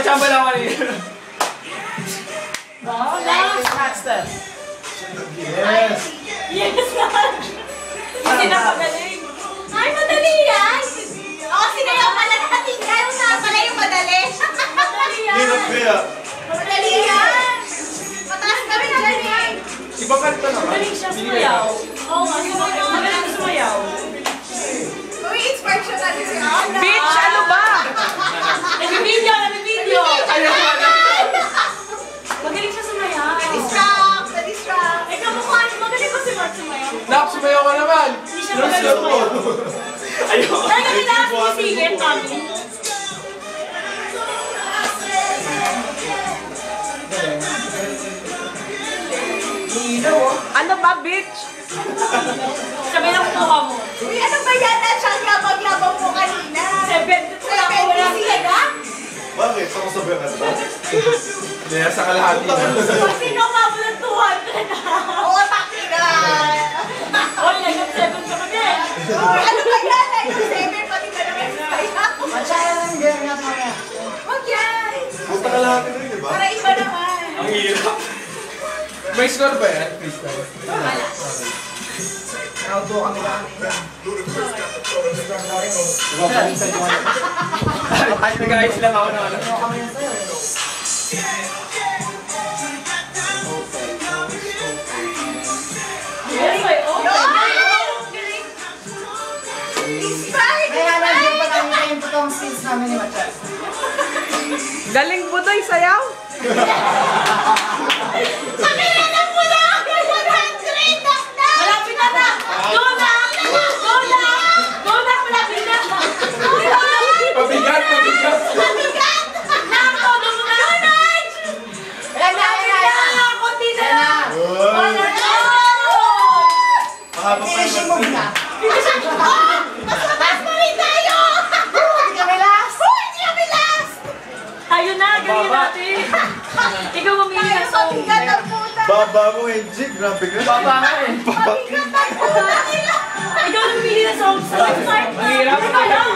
Chamba lang kanina. Yes! Yes naman! Hindi na pagaling. Ay, madali yan! Oo, sinayaw pala natin yan. Saan pala yung madali? Madali yan! Hirap kaya. Madali yan! Mataas kami na ganyan. Iba kanta naman. Magaling siya sumayaw. Oo nga, magaling siya sumayaw. Uy, inspired siya natin si Ana. Bitch, ano ba? Nag-video! Nag-video! Magaling siya sumayaw. Na-distract! Na-distract! Ikaw mukha, magaling ba si Mark sumayaw? Nak, sumayaw ka naman. Hindi siya magaling sumayaw. Ayun. Kaya kami lahat sumisigit kami. Ano ba, bitch? Sabi ng mukha mo. Uy, ano ba yan? Ang yabang-yabang mo kanina. 70 sila ko wala. Bakit? Saan ko sabihan ka ba? Hindi, sa kalahati na. Pag sino mabot ng 200 na. Oo, takina. Oy, nag-7 ka pa din. Uy, ano ba yan? Nag-7, pati ka naman sa kaya. Wag yan. Punta ka lahat rin, di ba? Para iba naman. Ang hirap. May score ba yan, Krista? Wala. Auto kami lang. Nag-ayos lang ako na ano. Yes, may Galing budoy, sayaw. malapit na na. Doon na. Doon na. Doon na, malapit na. Pabigat, pabigat. Nako, doon na. Malapit na. Kunti na lang. Mahaba pa naman. Mas mali tayo. Ayun na, gawin natin. Ikaw mamili ng song. Pabigat ang puta. Baba mo, Enjik. Grabe ka. Baba nga eh. Pabigat ang puta. Ikaw mamili ng song. Ang hirap. Ikaw lang.